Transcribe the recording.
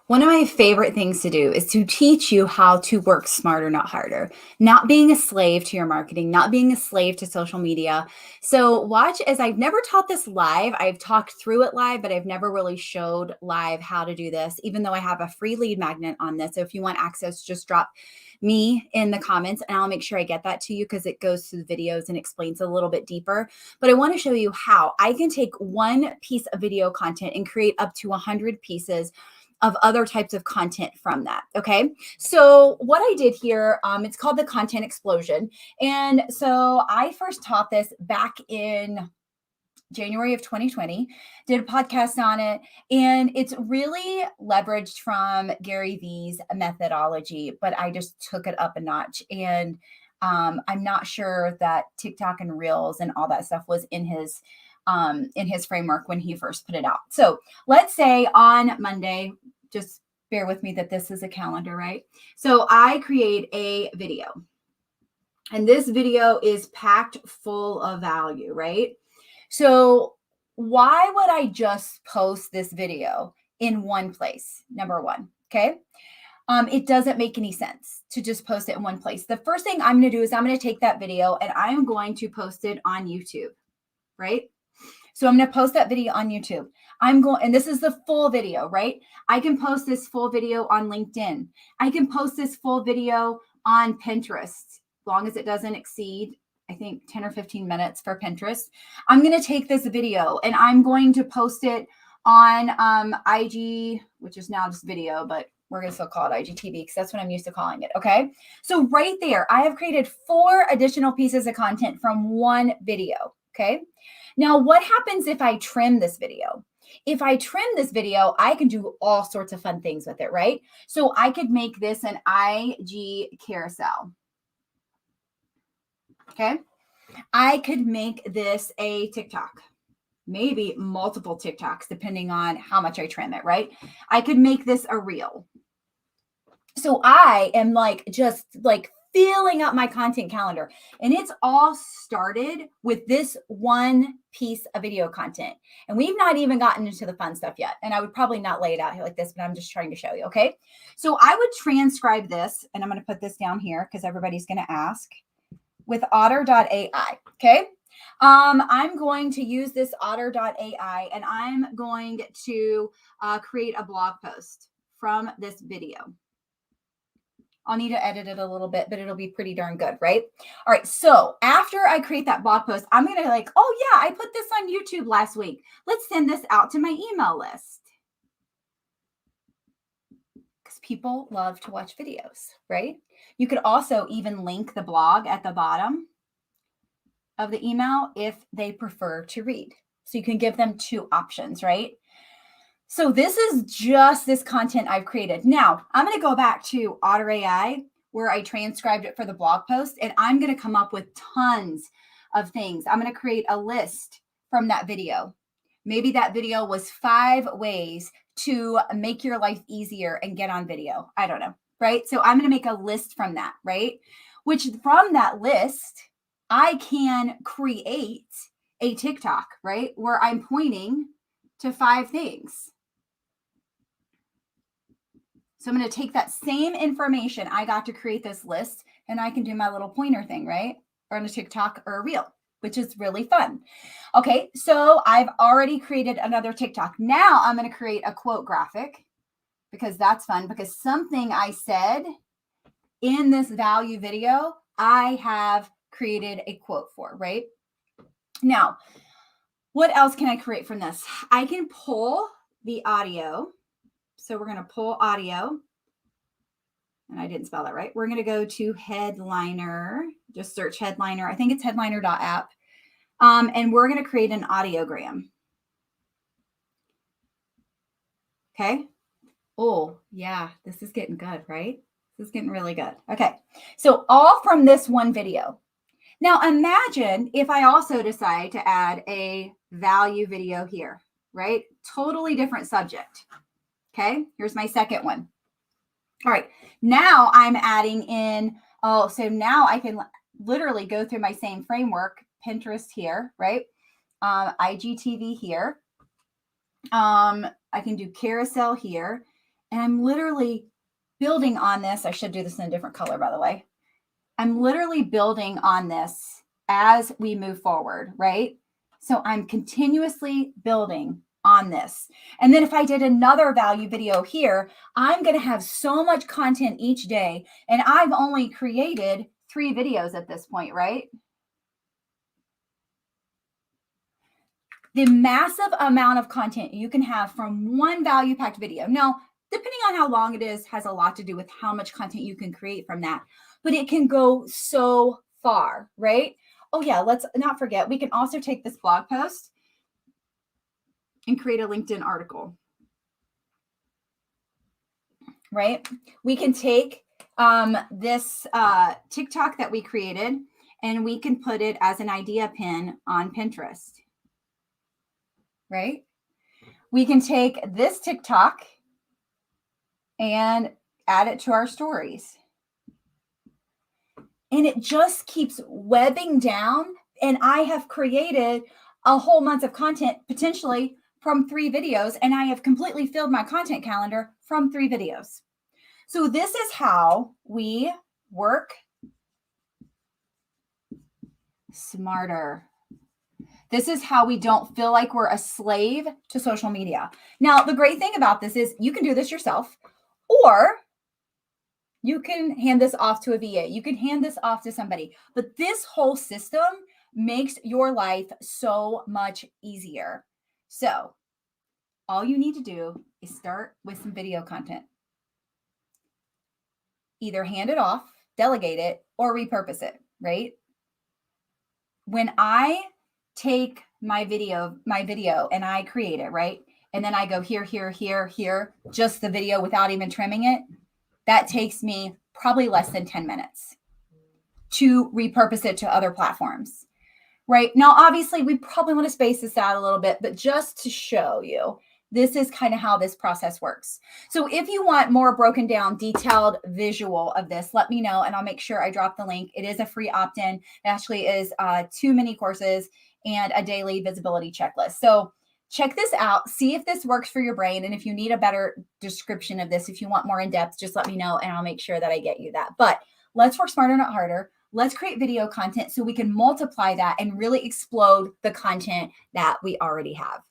One of my favorite things to do is to teach you how to work smarter, not harder, not being a slave to your marketing, not being a slave to social media. So, watch as I've never taught this live. I've talked through it live, but I've never really showed live how to do this, even though I have a free lead magnet on this. So, if you want access, just drop me in the comments and I'll make sure I get that to you because it goes through the videos and explains a little bit deeper. But I want to show you how I can take one piece of video content and create up to 100 pieces of other types of content from that. Okay. So what I did here, it's called the content explosion. And so I first taught this back in January of 2020, did a podcast on it, and it's really leveraged from Gary Vee's methodology, but I just took it up a notch. And I'm not sure that TikTok and Reels and all that stuff was in his framework when he first put it out. So let's say on Monday, just bear with me that this is a calendar, right? So I create a video, and this video is packed full of value, right? So why would I just post this video in one place? Number one, okay? It doesn't make any sense to just post it in one place. The first thing I'm going to do is I'm going to take that video and I'm going to post it on YouTube, right? So I'm going to post that video on YouTube. And this is the full video, right? I can post this full video on LinkedIn. I can post this full video on Pinterest, as long as it doesn't exceed, I think, 10 or 15 minutes for Pinterest. I'm going to take this video and I'm going to post it on IG, which is now just video, but we're going to still call it IGTV because that's what I'm used to calling it. Okay. So right there, I have created 4 additional pieces of content from one video. Okay. Now, what happens if I trim this video? If I trim this video, I can do all sorts of fun things with it, right? So I could make this an IG carousel. Okay. I could make this a TikTok, maybe multiple TikToks, depending on how much I trim it, right? I could make this a reel. So I am just filling up my content calendar. And it's all started with this one piece of video content. And we've not even gotten into the fun stuff yet. And I would probably not lay it out here like this, but I'm just trying to show you. Okay. So I would transcribe this, and I'm going to put this down here because everybody's going to ask, with otter.ai. Okay. I'm going to use this otter.ai and I'm going to create a blog post from this video. I'll need to edit it a little bit, but it'll be pretty darn good, right? All right. So after I create that blog post, I'm going to oh yeah, I put this on YouTube last week. Let's send this out to my email list. Because people love to watch videos, right? You could also even link the blog at the bottom of the email if they prefer to read. So you can give them 2 options, right? So this is just this content I've created. Now, I'm going to go back to Otter AI where I transcribed it for the blog post, and I'm going to come up with tons of things. I'm going to create a list from that video. Maybe that video was 5 ways to make your life easier and get on video. I don't know, right? So I'm going to make a list from that, right? Which from that list, I can create a TikTok, right? Where I'm pointing to 5 things. So I'm going to take that same information I got to create this list, and I can do my little pointer thing, right? Or on a TikTok or a reel, which is really fun. Okay, so I've already created another TikTok. Now I'm going to create a quote graphic because that's fun, because something I said in this value video, I have created a quote for, right? Now, what else can I create from this? I can pull the audio. So we're going to pull audio, and I didn't spell that right. We're going to go to Headliner, just search Headliner. I think it's headliner.app. And we're going to create an audiogram. Okay. Oh, yeah, this is getting good, right? This is getting really good. Okay. So all from this one video. Now imagine if I also decide to add a value video here, right? Totally different subject. Okay, here's my second one. All right, now I'm adding in, so now I can literally go through my same framework, Pinterest here, right? IGTV here. I can do carousel here. And I'm literally building on this. I should do this in a different color, by the way. I'm literally building on this as we move forward, right? So I'm continuously building on this. And then if I did another value video here, I'm going to have so much content each day. And I've only created 3 videos at this point, right? The massive amount of content you can have from one value packed video. Now, depending on how long it is, has a lot to do with how much content you can create from that. But it can go so far, right? Oh, yeah, let's not forget, we can also take this blog post and create a LinkedIn article, right? We can take this TikTok that we created and we can put it as an idea pin on Pinterest, right? We can take this TikTok and add it to our stories. And it just keeps webbing down. And I have created a whole month of content potentially from 3 videos. And I have completely filled my content calendar from 3 videos. So this is how we work smarter. This is how we don't feel like we're a slave to social media. Now, the great thing about this is you can do this yourself, or you can hand this off to a VA. You can hand this off to somebody. But this whole system makes your life so much easier. So all you need to do is start with some video content. Either hand it off, delegate it, or repurpose it, right? When I take my video and I create it, right? And then I go here, here, here, here, just the video without even trimming it, that takes me probably less than 10 minutes to repurpose it to other platforms, right? Now, obviously, we probably want to space this out a little bit, but just to show you, this is kind of how this process works. So if you want more broken down, detailed visual of this, let me know and I'll make sure I drop the link. It is a free opt-in. It actually is 2 mini courses and a daily visibility checklist. So check this out, see if this works for your brain. And if you need a better description of this, if you want more in depth, just let me know and I'll make sure that I get you that. But let's work smarter, not harder. Let's create video content so we can multiply that and really explode the content that we already have.